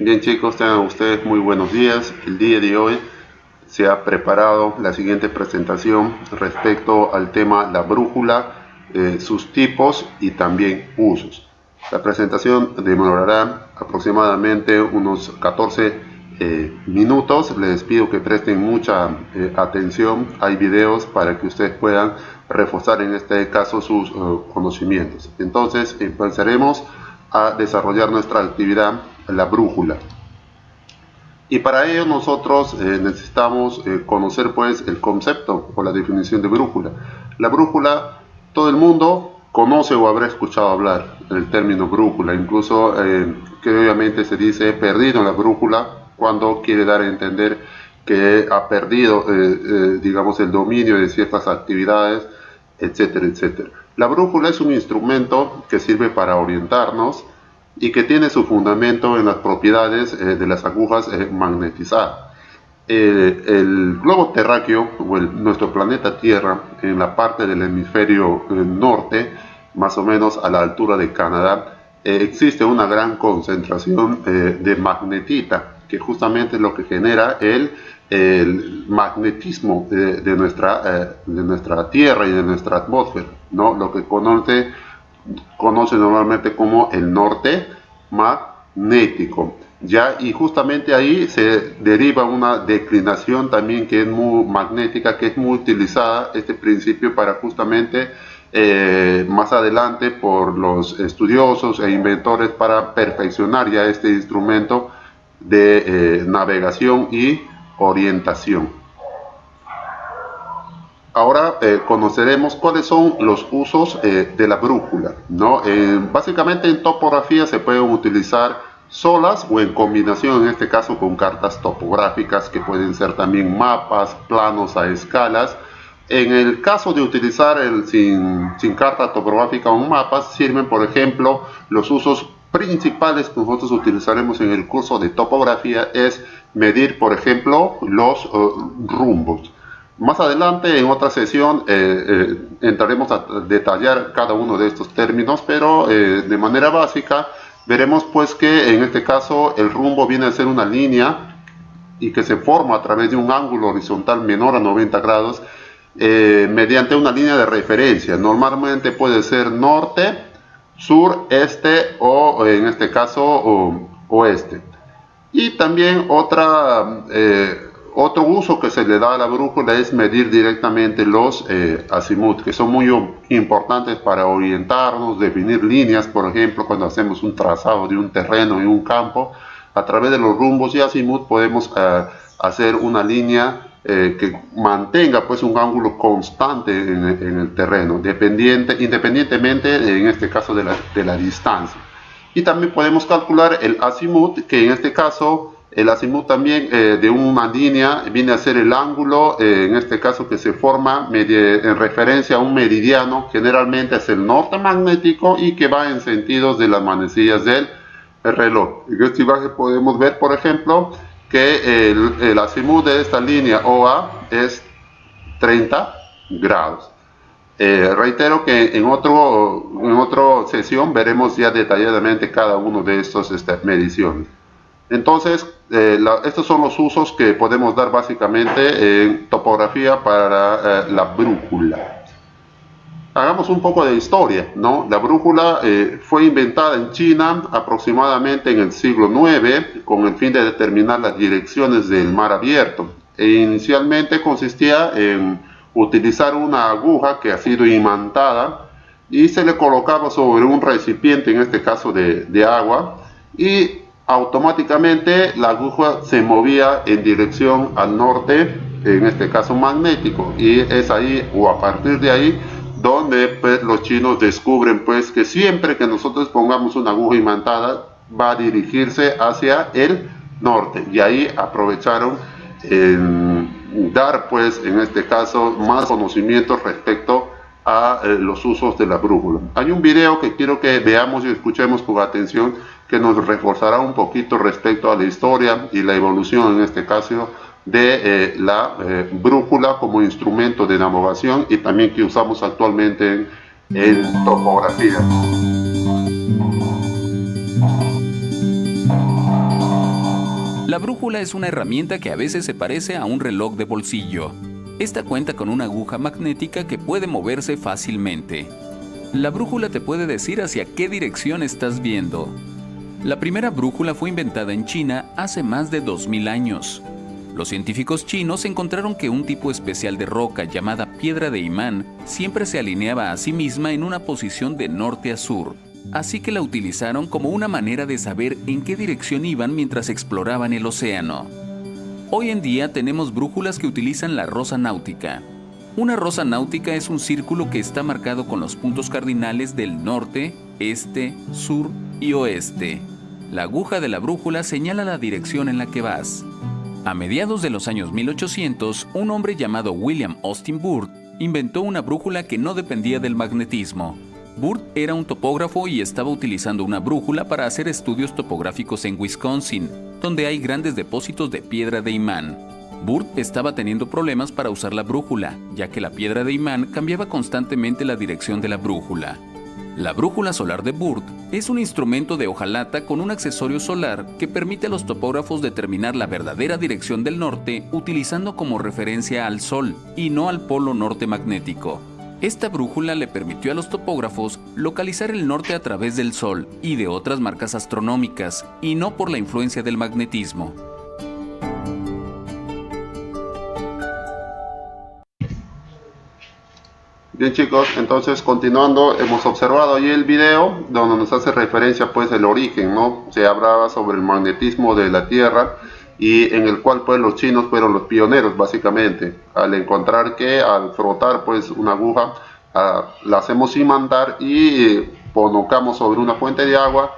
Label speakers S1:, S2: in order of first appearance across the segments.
S1: Bien chicos, tengan ustedes muy buenos días. El día de hoy se ha preparado la siguiente presentación respecto al tema la brújula, sus tipos y también usos. La presentación demorará aproximadamente unos 14 minutos. Les pido que presten mucha atención. Hay videos para que ustedes puedan reforzar en este caso sus conocimientos. Entonces empezaremos a desarrollar nuestra actividad, la brújula. Y para ello nosotros necesitamos conocer pues el concepto o la definición de brújula. La brújula, todo el mundo conoce o habrá escuchado hablar del término brújula, incluso que obviamente se dice perdido en la brújula cuando quiere dar a entender que ha perdido digamos el dominio de ciertas actividades, etcétera, etcétera. La brújula es un instrumento que sirve para orientarnos y que tiene su fundamento en las propiedades de las agujas magnetizadas. El globo terráqueo o nuestro planeta Tierra en la parte del hemisferio norte, más o menos a la altura de Canadá, existe una gran concentración de magnetita, que justamente es lo que genera el magnetismo de nuestra Tierra y de nuestra atmósfera, ¿no? Lo que conoce normalmente como el norte magnético. Ya, y justamente ahí se deriva una declinación también que es muy magnética, que es muy utilizada este principio para justamente más adelante por los estudiosos e inventores para perfeccionar ya este instrumento de navegación y orientación. Ahora conoceremos cuáles son los usos de la brújula, ¿no? Básicamente en topografía se pueden utilizar solas o en combinación, en este caso con cartas topográficas que pueden ser también mapas, planos a escalas. En el caso de utilizar sin carta topográfica o un mapa, sirven por ejemplo los usos principales que nosotros utilizaremos en el curso de topografía es medir por ejemplo los rumbos. Más adelante en otra sesión entraremos a detallar cada uno de estos términos, pero de manera básica veremos pues que en este caso el rumbo viene a ser una línea y que se forma a través de un ángulo horizontal menor a 90 grados mediante una línea de referencia. Normalmente puede ser norte, sur, este o en este caso oeste. Y también otro uso que se le da a la brújula es medir directamente los azimut, que son muy importantes para orientarnos, definir líneas, por ejemplo, cuando hacemos un trazado de un terreno en un campo, a través de los rumbos y azimut podemos hacer una línea que mantenga pues un ángulo constante en el terreno, independientemente en este caso de la distancia. Y también podemos calcular el azimut, que en este caso el azimut también de una línea viene a ser el ángulo, en este caso que se forma en referencia a un meridiano, generalmente es el norte magnético y que va en sentidos de las manecillas del reloj. En esta imagen podemos ver, por ejemplo, que el azimut de esta línea OA es 30 grados. Reitero que en otra sesión veremos ya detalladamente cada uno de estas mediciones. Entonces, estos son los usos que podemos dar básicamente en topografía para la brújula. Hagamos un poco de historia, ¿no? La brújula fue inventada en China aproximadamente en el siglo IX con el fin de determinar las direcciones del mar abierto. Inicialmente consistía en utilizar una aguja que ha sido imantada y se le colocaba sobre un recipiente, en este caso de agua, y automáticamente la aguja se movía en dirección al norte, en este caso magnético, y es ahí o a partir de ahí donde pues los chinos descubren pues que siempre que nosotros pongamos una aguja imantada va a dirigirse hacia el norte, y ahí aprovecharon dar pues en este caso más conocimientos respecto a los usos de la brújula. Hay un video que quiero que veamos y escuchemos con atención que nos reforzará un poquito respecto a la historia y la evolución en este caso de la brújula como instrumento de navegación y también que usamos actualmente en topografía.
S2: La brújula es una herramienta que a veces se parece a un reloj de bolsillo. Esta cuenta con una aguja magnética que puede moverse fácilmente. La brújula te puede decir hacia qué dirección estás viendo. La primera brújula fue inventada en China hace más de 2000 años. Los científicos chinos encontraron que un tipo especial de roca llamada piedra de imán siempre se alineaba a sí misma en una posición de norte a sur, así que la utilizaron como una manera de saber en qué dirección iban mientras exploraban el océano. Hoy en día tenemos brújulas que utilizan la rosa náutica. Una rosa náutica es un círculo que está marcado con los puntos cardinales del norte, este, sur y oeste. La aguja de la brújula señala la dirección en la que vas. A mediados de los años 1800, un hombre llamado William Austin Burt inventó una brújula que no dependía del magnetismo. Burt era un topógrafo y estaba utilizando una brújula para hacer estudios topográficos en Wisconsin, donde hay grandes depósitos de piedra de imán. Burt estaba teniendo problemas para usar la brújula, ya que la piedra de imán cambiaba constantemente la dirección de la brújula. La brújula solar de Burt es un instrumento de hojalata con un accesorio solar que permite a los topógrafos determinar la verdadera dirección del norte utilizando como referencia al Sol y no al polo norte magnético. Esta brújula le permitió a los topógrafos localizar el norte a través del Sol y de otras marcas astronómicas, y no por la influencia del magnetismo.
S1: Bien chicos, entonces continuando, hemos observado ahí el video donde nos hace referencia pues el origen, ¿no? Se hablaba sobre el magnetismo de la Tierra y en el cual pues los chinos fueron los pioneros básicamente, al encontrar que al frotar pues una aguja, la hacemos imandar y colocamos sobre una fuente de agua,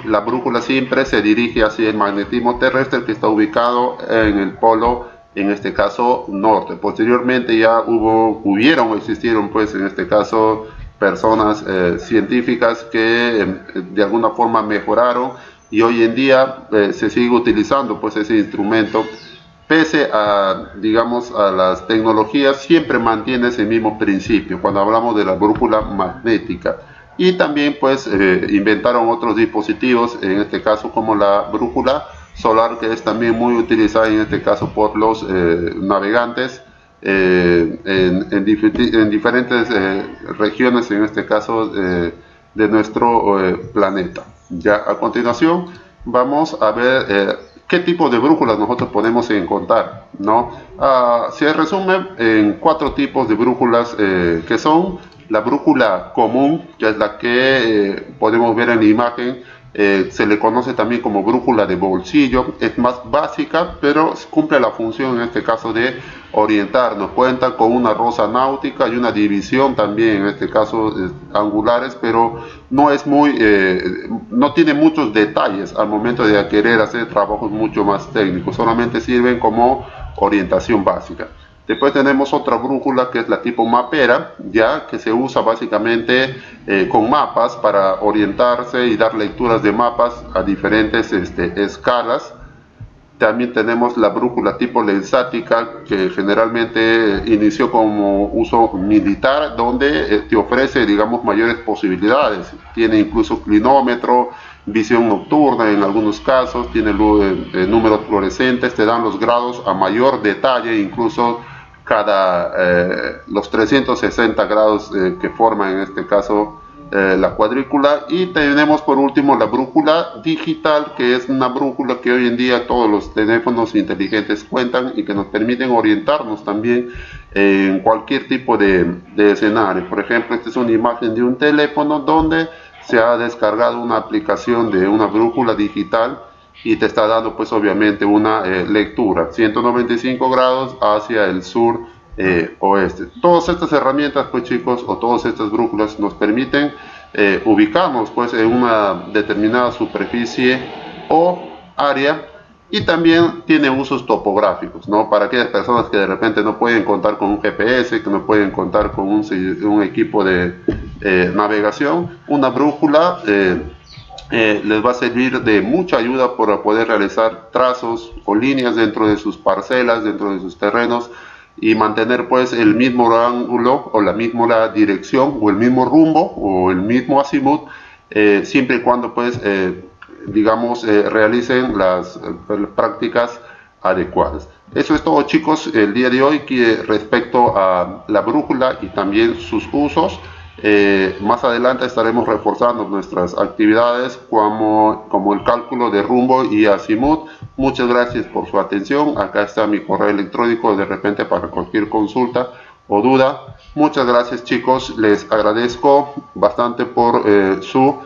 S1: la brújula siempre se dirige hacia el magnetismo terrestre que está ubicado en el polo, en este caso norte. Posteriormente ya hubieron o existieron pues en este caso personas científicas que de alguna forma mejoraron y hoy en día se sigue utilizando pues ese instrumento. Pese a, digamos, a las tecnologías, siempre mantiene ese mismo principio cuando hablamos de la brújula magnética. Y también pues inventaron otros dispositivos, en este caso como la brújula solar, que es también muy utilizada en este caso por los navegantes en diferentes regiones, en este caso de nuestro planeta. Ya a continuación vamos a ver qué tipo de brújulas nosotros podemos encontrar, ¿no? Se resume en 4 tipos de brújulas que son la brújula común, que es la que podemos ver en la imagen. Se le conoce también como brújula de bolsillo, es más básica, pero cumple la función en este caso de orientarnos. Cuenta con una rosa náutica y una división también, en este caso angulares, pero no es no tiene muchos detalles al momento de querer hacer trabajos mucho más técnicos, solamente sirven como orientación básica. Después tenemos otra brújula que es la tipo mapera, ya que se usa básicamente con mapas para orientarse y dar lecturas de mapas a diferentes escalas. También tenemos la brújula tipo lensática, que generalmente inició como uso militar, donde te ofrece, digamos, mayores posibilidades. Tiene incluso clinómetro, visión nocturna en algunos casos, tiene números fluorescentes, te dan los grados a mayor detalle, incluso los 360 grados que forman en este caso la cuadrícula. Y tenemos por último la brújula digital, que es una brújula que hoy en día todos los teléfonos inteligentes cuentan y que nos permiten orientarnos también en cualquier tipo de escenario. Por ejemplo, esta es una imagen de un teléfono donde se ha descargado una aplicación de una brújula digital y te está dando pues obviamente una lectura 195 grados hacia el sur oeste. Todas estas herramientas pues chicos, o todas estas brújulas nos permiten ubicarnos pues en una determinada superficie o área, y también tiene usos topográficos, ¿no? Para aquellas personas que de repente no pueden contar con un GPS, que no pueden contar con un equipo de navegación, una brújula les va a servir de mucha ayuda para poder realizar trazos o líneas dentro de sus parcelas, dentro de sus terrenos, y mantener pues el mismo ángulo o la misma dirección o el mismo rumbo o el mismo azimut, siempre y cuando pues digamos, realicen las prácticas adecuadas. Eso es todo, chicos, el día de hoy que respecto a la brújula y también sus usos. Más adelante estaremos reforzando nuestras actividades como el cálculo de rumbo y azimut. Muchas gracias por su atención. Acá está mi correo electrónico de repente para cualquier consulta o duda. Muchas gracias, chicos, les agradezco bastante por su